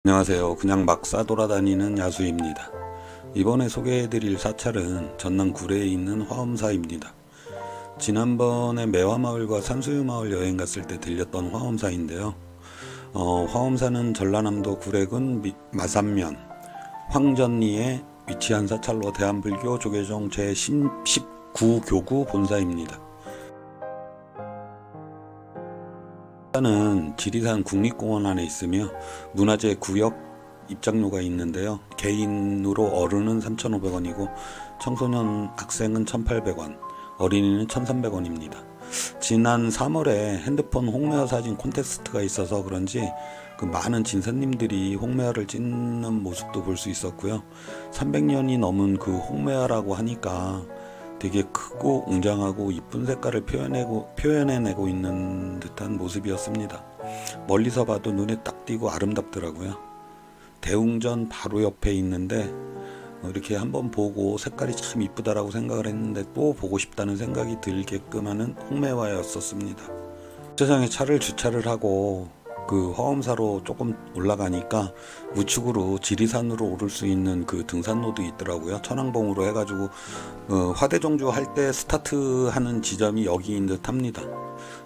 안녕하세요. 그냥 막 싸돌아다니는 야수입니다. 이번에 소개해드릴 사찰은 전남 구례에 있는 화엄사입니다. 지난번에 매화마을과 산수유마을 여행 갔을 때 들렸던 화엄사인데요. 화엄사는 전라남도 구례군 마산면 황전리에 위치한 사찰로 대한불교 조계종 제19교구 본사입니다. 는 지리산 국립공원 안에 있으며 문화재 구역 입장료가 있는데요. 개인으로 어른은 3,500원이고 청소년 학생은 1,800원, 어린이는 1,300원입니다. 지난 3월에 핸드폰 홍매화 사진 콘테스트가 있어서 그런지 그 많은 진선님들이 홍매화를 찍는 모습도 볼 수 있었고요. 300년이 넘은 그 홍매화라고 하니까 되게 크고 웅장하고 이쁜 색깔을 표현해내고 있는 듯한 모습이었습니다. 멀리서 봐도 눈에 딱 띄고 아름답더라고요. 대웅전 바로 옆에 있는데 이렇게 한번 보고 색깔이 참 이쁘다라고 생각을 했는데 또 보고 싶다는 생각이 들게끔 하는 홍매화였었습니다. 주차장에 차를 주차를 하고 그 화엄사로 조금 올라가니까 우측으로 지리산으로 오를 수 있는 그 등산로도 있더라고요. 천왕봉으로 해가지고 화대종주 할 때 스타트하는 지점이 여기인 듯 합니다.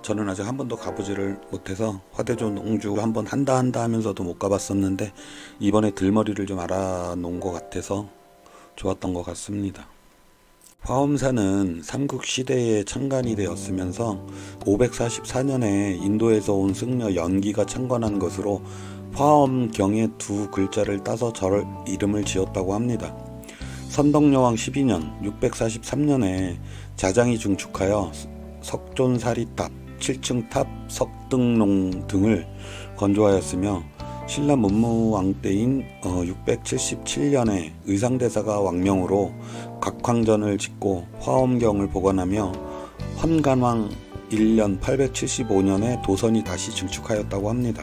저는 아직 한 번도 가보지를 못해서 화대종주 한번 한다 하면서도 못 가봤었는데 이번에 들머리를 좀 알아놓은 것 같아서 좋았던 것 같습니다. 화엄사는 삼국시대에 창간이 되었으면서 544년에 인도에서 온 승려 연기가 창건한 것으로 화엄경의 두 글자를 따서 절 이름을 지었다고 합니다. 선덕여왕 12년 643년에 자장이 중축하여 석존사리탑, 7층탑, 석등롱 등을 건조하였으며 신라 문무왕 때인 677년에 의상대사가 왕명으로 각황전을 짓고 화엄경을 복원하며 헌간왕 1년 875년에 도선이 다시 증축하였다고 합니다.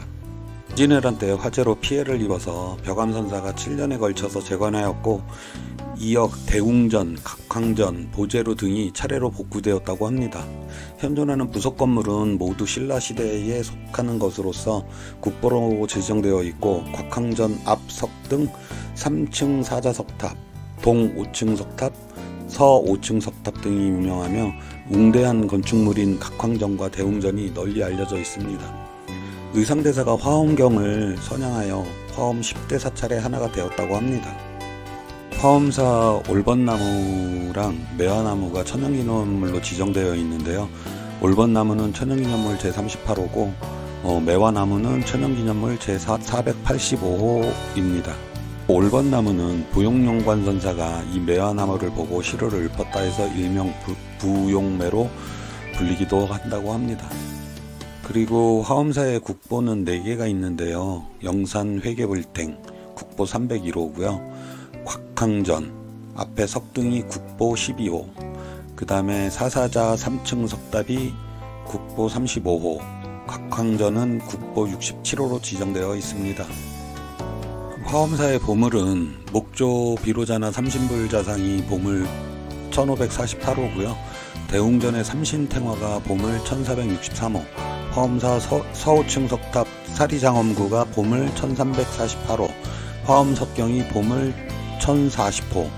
임진왜란 때 화재로 피해를 입어서 벽암선사가 7년에 걸쳐서 재건하였고 이역, 대웅전, 각황전, 보제로 등이 차례로 복구되었다고 합니다. 현존하는 부속 건물은 모두 신라 시대에 속하는 것으로서 국보로 지정되어 있고 각황전 앞 석등 3층 사자석탑, 동 5층 석탑, 서 5층 석탑 등이 유명하며 웅대한 건축물인 각황전과 대웅전이 널리 알려져 있습니다. 의상대사가 화엄경을 선양하여 화엄 10대 사찰의 하나가 되었다고 합니다. 화엄사 올번나무랑 매화나무가 천연기념물로 지정되어 있는데요. 올번나무는 천연기념물 제38호고 매화나무는 천연기념물 제485호입니다. 올번나무는 부용용관선사가 이 매화나무를 보고 시로를 읊었다 해서 일명 부용매로 불리기도 한다고 합니다. 그리고 화엄사의 국보는 4개가 있는데요. 영산 회계불탱 국보 301호고요. 곽황전 앞에 석등이 국보 12호, 그 다음에 사사자 3층 석탑이 국보 35호, 곽황전은 국보 67호로 지정되어 있습니다. 화엄사의 보물은 목조 비로자나 삼신불자상이 보물 1548호고요. 대웅전의 삼신탱화가 보물 1463호, 화엄사 서호층 석탑 사리장엄구가 보물 1348호, 화엄석경이 보물 1040호,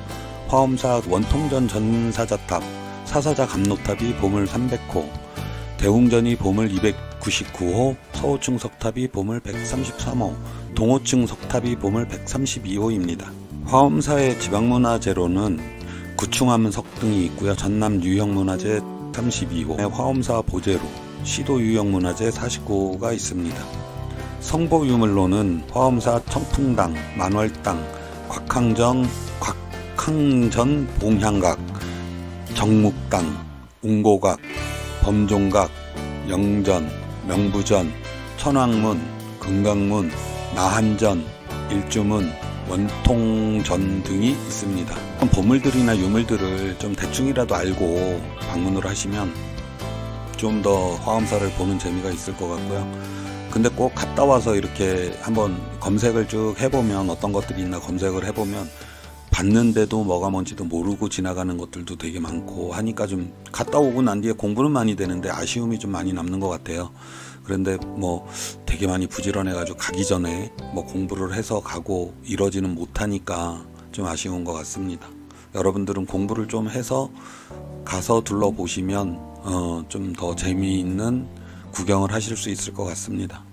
화엄사 원통전 전사자탑, 사사자 감로탑이 보물 300호, 대웅전이 보물 299호, 서호층 석탑이 보물 133호, 동호층 석탑이 보물 132호입니다. 화엄사의 지방문화재로는 구충암 석등이 있고요. 전남 유형문화재 32호, 화엄사 보제로, 시도 유형문화재 49호가 있습니다. 성보유물로는 화엄사 청풍당, 만월당, 곽황전 봉향각, 정묵당, 웅고각, 범종각, 영전, 명부전, 천왕문, 금강문, 나한전, 일주문, 원통전 등이 있습니다. 보물들이나 유물들을 좀 대충이라도 알고 방문을 하시면 좀 더 화엄사를 보는 재미가 있을 것 같고요. 근데 꼭 갔다 와서 이렇게 한번 검색을 쭉 해보면 어떤 것들이 있나 검색을 해보면 봤는데도 뭐가 뭔지도 모르고 지나가는 것들도 되게 많고 하니까 좀 갔다 오고 난 뒤에 공부는 많이 되는데 아쉬움이 좀 많이 남는 것 같아요. 그런데 뭐 되게 많이 부지런해가지고 가기 전에 뭐 공부를 해서 가고 이러지는 못하니까 좀 아쉬운 것 같습니다. 여러분들은 공부를 좀 해서 가서 둘러보시면 좀 더 재미있는 구경을 하실 수 있을 것 같습니다.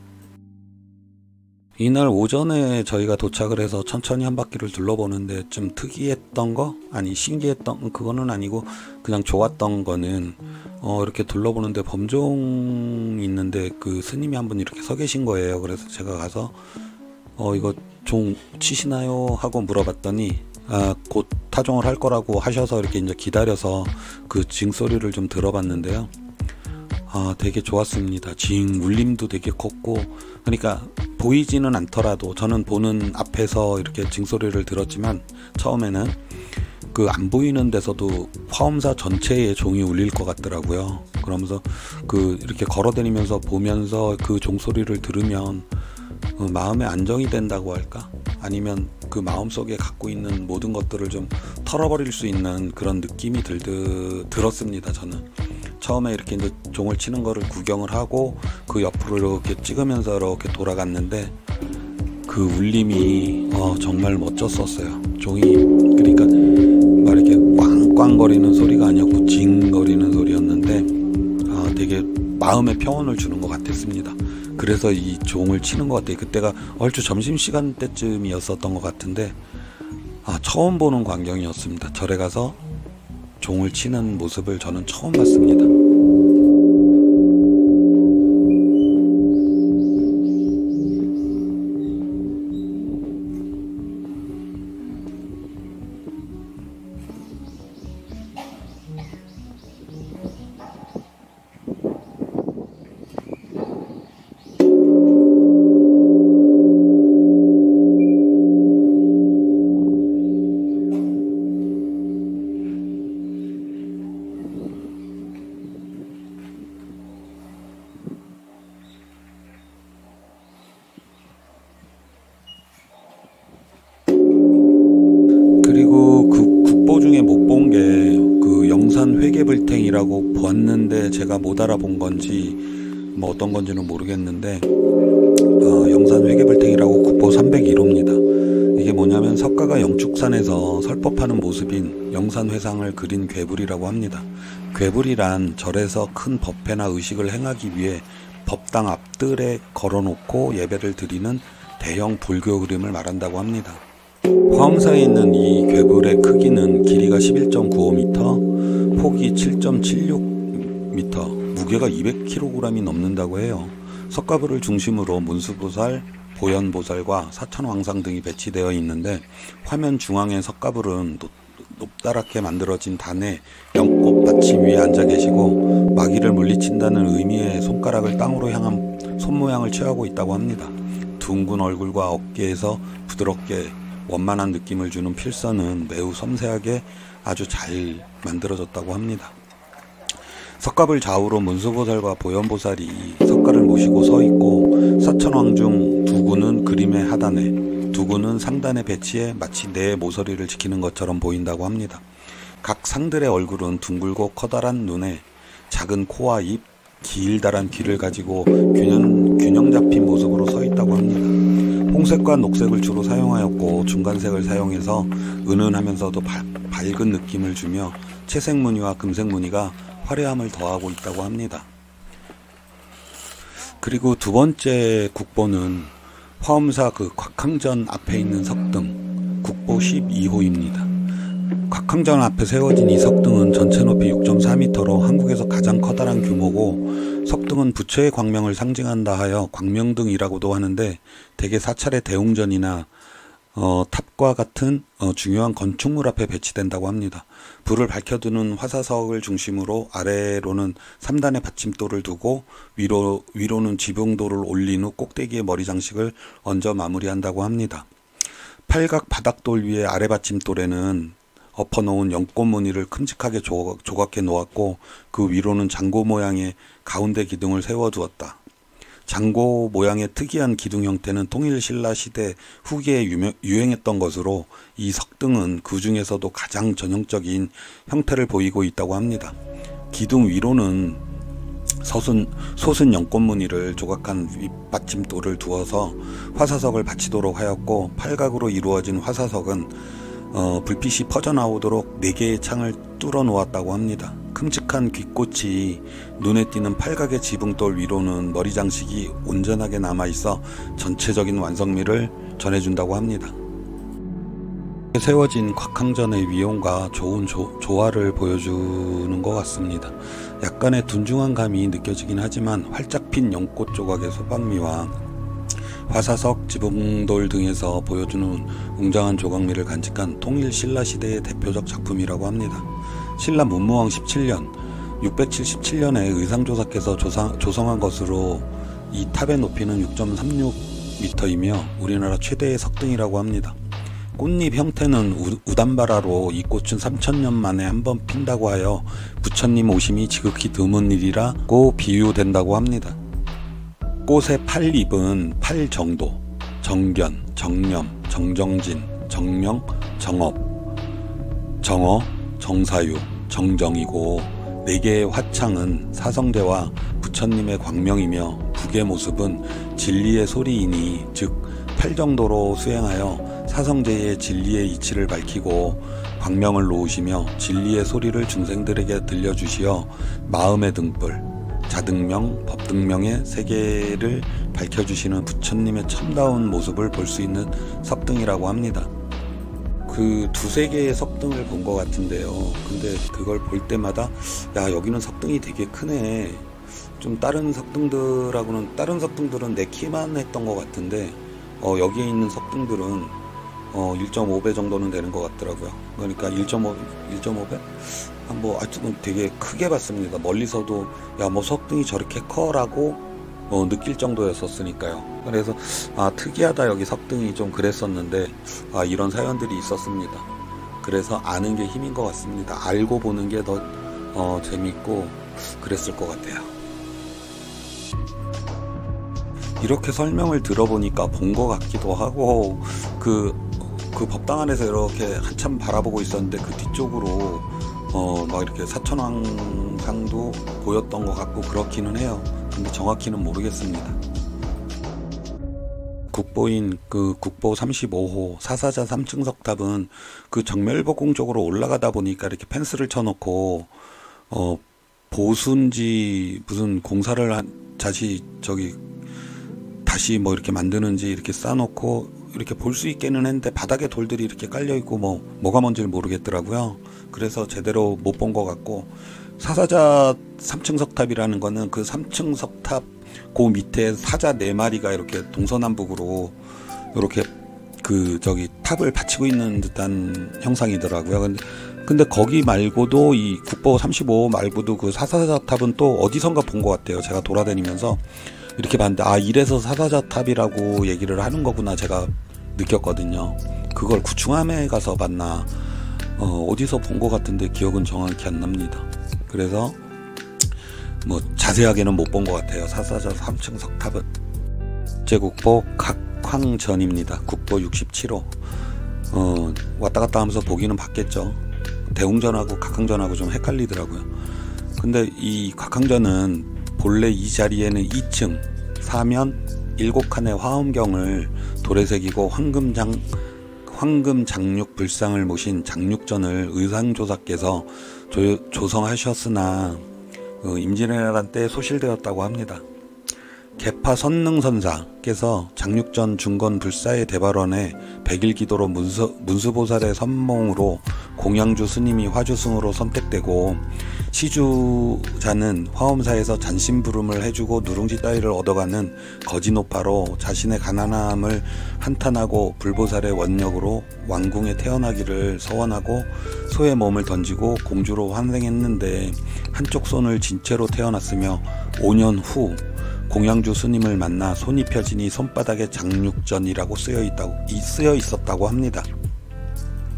이날 오전에 저희가 도착을 해서 천천히 한 바퀴를 둘러보는데 좀 특이했던 거? 아니 신기했던 그거는 아니고 그냥 좋았던 거는 이렇게 둘러보는데 범종 있는데 그 스님이 한 분 이렇게 서 계신 거예요. 그래서 제가 가서 이거 종 치시나요? 하고 물어봤더니 곧 타종을 할 거라고 하셔서 이렇게 이제 기다려서 그 징소리를 좀 들어봤는데요. 되게 좋았습니다. 징 울림도 되게 컸고, 그러니까 보이지는 않더라도 저는 보는 앞에서 이렇게 징소리를 들었지만 처음에는 그 안 보이는 데서도 화엄사 전체에 종이 울릴 것 같더라고요. 그러면서 그 이렇게 걸어다니면서 보면서 그 종소리를 들으면 마음의 안정이 된다고 할까? 아니면 그 마음속에 갖고 있는 모든 것들을 좀 털어버릴 수 있는 그런 느낌이 들었습니다. 저는 처음에 이렇게 이제 종을 치는 거를 구경을 하고 그 옆으로 이렇게 찍으면서 이렇게 돌아갔는데 그 울림이 정말 멋졌었어요. 종이 그러니까 막 이렇게 꽝꽝거리는 소리가 아니었고 징거리는 소리였는데 되게 마음의 평온을 주는 것 같았습니다. 그래서 이 종을 치는 것 같아요. 그때가 얼추 점심시간 때쯤이었었던 것 같은데 처음 보는 광경이었습니다. 절에 가서 종을 치는 모습을 저는 처음 봤습니다. 그리고 그 국보 중에 못 본 게 그 영산 회계불탱이라고 봤는데 제가 못 알아본 건지 뭐 어떤 건지는 모르겠는데 영산 회계불탱이라고 국보 301호입니다. 이게 뭐냐면 석가가 영축산에서 설법하는 모습인 영산회상을 그린 괴불이라고 합니다. 괴불이란 절에서 큰 법회나 의식을 행하기 위해 법당 앞뜰에 걸어놓고 예배를 드리는 대형 불교 그림을 말한다고 합니다. 화엄사에 있는 이 괴불의 크기는 길이가 11.95m, 폭이 7.76m, 무게가 200kg이 넘는다고 해요. 석가불을 중심으로 문수보살, 보현보살과 사천왕상 등이 배치되어 있는데 화면 중앙의 석가불은 높다랗게 만들어진 단에 연꽃 받침 위에 앉아 계시고 마귀를 물리친다는 의미의 손가락을 땅으로 향한 손모양을 취하고 있다고 합니다. 둥근 얼굴과 어깨에서 부드럽게 원만한 느낌을 주는 필선은 매우 섬세하게 아주 잘 만들어졌다고 합니다. 석가불 좌우로 문수보살과 보현보살이 석가를 모시고 서 있고 사천왕 중 두 구는 그림의 하단에, 두 구는 상단에 배치해 마치 내 모서리를 지키는 것처럼 보인다고 합니다. 각 상들의 얼굴은 둥글고 커다란 눈에 작은 코와 입, 길다란 귀를 가지고 균형 잡힌 모습으로 서 있다고 합니다. 홍색과 녹색을 주로 사용하였고 중간색을 사용해서 은은하면서도 밝은 느낌을 주며 채색 무늬와 금색 무늬가 화려함을 더하고 있다고 합니다. 그리고 두 번째 국보는 화엄사 그 곽황전 앞에 있는 석등 국보 12호입니다. 곽황전 앞에 세워진 이 석등은 전체 높이 6.4m로 한국에서 가장 커다란 규모고, 석등은 부처의 광명을 상징한다 하여 광명등이라고도 하는데 대개 사찰의 대웅전이나 탑과 같은 중요한 건축물 앞에 배치된다고 합니다. 불을 밝혀두는 화사석을 중심으로 아래로는 3단의 받침돌을 두고 위로는 지붕돌을 올린 후 꼭대기에 머리 장식을 얹어 마무리한다고 합니다. 팔각 바닥돌 위에 아래 받침돌에는 엎어놓은 연꽃 무늬를 큼직하게 조각해 놓았고 그 위로는 장고 모양의 가운데 기둥을 세워두었다. 장고 모양의 특이한 기둥 형태는 통일신라 시대 후기에 유행했던 것으로 이 석등은 그 중에서도 가장 전형적인 형태를 보이고 있다고 합니다. 기둥 위로는 솟은 연꽃무늬를 조각한 윗받침돌을 두어서 화사석을 받치도록 하였고, 팔각으로 이루어진 화사석은 불빛이 퍼져나오도록 4개의 창을 뚫어 놓았다고 합니다. 큼직한 귓꽃이 눈에 띄는 팔각의 지붕돌 위로는 머리 장식이 온전하게 남아있어 전체적인 완성미를 전해준다고 합니다. 세워진 곽황전의 위용과 좋은 조화를 보여주는 것 같습니다. 약간의 둔중한 감이 느껴지긴 하지만 활짝 핀 연꽃 조각의 소방미와 화사석, 지붕돌 등에서 보여주는 웅장한 조각미를 간직한 통일 신라 시대의 대표적 작품이라고 합니다. 신라 문무왕 17년 677년에 의상조사께서 조성한 것으로 이 탑의 높이는 6.36m이며 우리나라 최대의 석등이라고 합니다. 꽃잎 형태는 우담바라로 이 꽃은 3000년 만에 한 번 핀다고 하여 부처님 오심이 지극히 드문 일이라고 비유된다고 합니다. 꽃의 팔잎은 팔 정도, 정견, 정념, 정정진, 정명, 정업, 정어, 정사유, 정정이고 4개의 화창은 사성제와 부처님의 광명이며 북의 모습은 진리의 소리이니 즉 팔 정도로 수행하여 사성제의 진리의 이치를 밝히고 광명을 놓으시며 진리의 소리를 중생들에게 들려주시어 마음의 등불, 자등명, 법등명의 세계를 밝혀주시는 부처님의 참다운 모습을 볼 수 있는 석등이라고 합니다. 그 2-3개의 석등을 본 것 같은데요. 근데 그걸 볼 때마다 야, 여기는 석등이 되게 크네. 좀 다른 석등들은 내 키만 했던 것 같은데 여기에 있는 석등들은 1.5배 정도는 되는 것 같더라고요. 그러니까 1.5배? 하여튼 되게 크게 봤습니다. 멀리서도 야, 뭐 석등이 저렇게 커라고 느낄 정도였었으니까요. 그래서 특이하다, 여기 석등이 좀 그랬었는데 이런 사연들이 있었습니다. 그래서 아는 게 힘인 것 같습니다. 알고 보는 게 더 재밌고 그랬을 것 같아요. 이렇게 설명을 들어보니까 본 것 같기도 하고 그 법당 안에서 이렇게 한참 바라보고 있었는데 그 뒤쪽으로 막 이렇게 사천왕상도 보였던 것 같고 그렇기는 해요. 근데 정확히는 모르겠습니다. 국보인 그 국보 35호 사사자 3층 석탑은 그 정멸보궁 쪽으로 올라가다 보니까 이렇게 펜스를 쳐놓고 보수인지 무슨 공사를 다시 뭐 이렇게 만드는지 이렇게 쌓아놓고 이렇게 볼 수 있게는 했는데 바닥에 돌들이 이렇게 깔려있고 뭐가 뭔지를 모르겠더라고요. 그래서 제대로 못 본 것 같고, 사사자 3층 석탑이라는 거는 그 3층 석탑 그 밑에 사자 4마리가 이렇게 동서남북으로 이렇게 탑을 받치고 있는 듯한 형상이더라고요. 근데 거기 말고도 이 국보 35 말고도 그 사사자 탑은 또 어디선가 본 것 같아요. 제가 돌아다니면서 이렇게 봤는데 이래서 사사자 탑이라고 얘기를 하는 거구나 제가 느꼈거든요. 그걸 구충함에 가서 봤나 어디서 본 것 같은데 기억은 정확히 안 납니다. 그래서 뭐 자세하게는 못 본 것 같아요. 사사자 3층 석탑은. 제국보 각황전입니다. 국보 67호. 왔다 갔다 하면서 보기는 봤겠죠. 대웅전하고 각황전하고 좀 헷갈리더라고요. 근데 이 각황전은 본래 이 자리에는 2층 사면 7칸의 화엄경을 돌에 새기고 황금 장육 불상을 모신 장육전을 의상조사께서 조성하셨으나 임진왜란 때 소실되었다고 합니다. 개파 선능선사께서 장육전 중건 불사의 대발원에 백일기도로 문수보살의 선몽으로 공양주 스님이 화주승으로 선택되고, 시주자는 화엄사에서 잔심부름을 해주고 누룽지 따위를 얻어가는 거지노파로 자신의 가난함을 한탄하고 불보살의 원력으로 왕궁에 태어나기를 서원하고 소의 몸을 던지고 공주로 환생했는데 한쪽 손을 진채로 태어났으며 5년 후 공양주 스님을 만나 손이 펴지니 손바닥에 장육전이라고 쓰여 있었다고 합니다.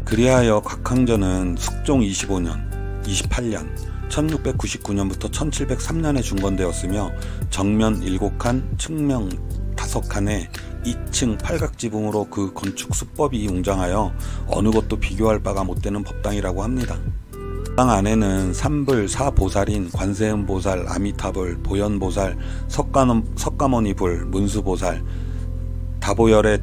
그리하여 각황전은 숙종 25년, 28년, 1699년부터 1703년에 중건되었으며 정면 7칸, 측면 5칸에 2층 팔각지붕으로 그 건축 수법이 웅장하여 어느 것도 비교할 바가 못되는 법당이라고 합니다. 당 안에는 삼불 사보살인 관세음보살, 아미타불, 보현보살, 석가모니불, 문수보살, 다보열의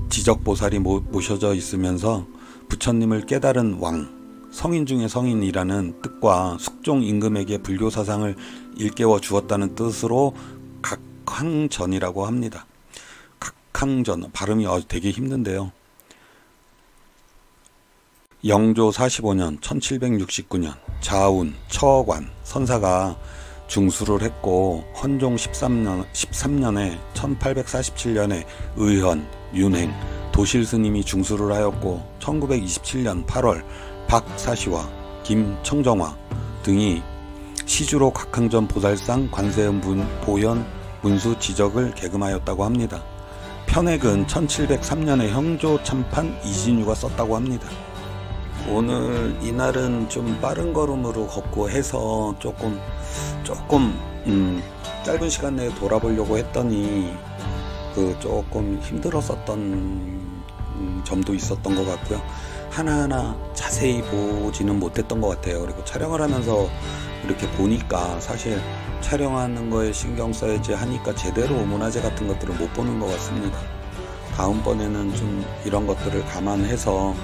지적보살이 모셔져 있으면서 부처님을 깨달은 왕, 성인 중에 성인이라는 뜻과 숙종 임금에게 불교 사상을 일깨워 주었다는 뜻으로 각항전이라고 합니다. 각항전, 발음이 되게 힘든데요. 영조 45년 1769년 자운, 처관, 선사가 중수를 했고 헌종 13년에 1847년에 의헌, 윤행, 도실스님이 중수를 하였고 1927년 8월 박사시와 김청정화 등이 시주로 각항전 보살상 관세음 보현 문수 지적을 개금하였다고 합니다. 편액은 1703년에 형조 참판 이진유가 썼다고 합니다. 오늘 이날은 좀 빠른 걸음으로 걷고 해서 조금 짧은 시간 내에 돌아보려고 했더니 조금 힘들었었던 점도 있었던 것 같고요. 하나하나 자세히 보지는 못했던 것 같아요. 그리고 촬영을 하면서 이렇게 보니까 사실 촬영하는 거에 신경 써야지 하니까 제대로 문화재 같은 것들을 못 보는 것 같습니다. 다음번에는 좀 이런 것들을 감안해서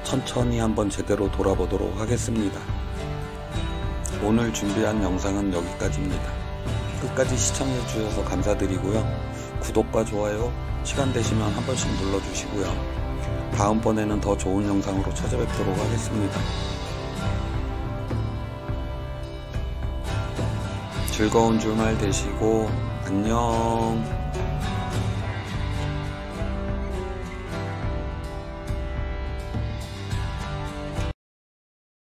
천천히 한번 제대로 돌아보도록 하겠습니다. 오늘 준비한 영상은 여기까지입니다. 끝까지 시청해 주셔서 감사드리고요. 구독과 좋아요 시간 되시면 한 번씩 눌러주시고요. 다음번에는 더 좋은 영상으로 찾아뵙도록 하겠습니다. 즐거운 주말 되시고 안녕.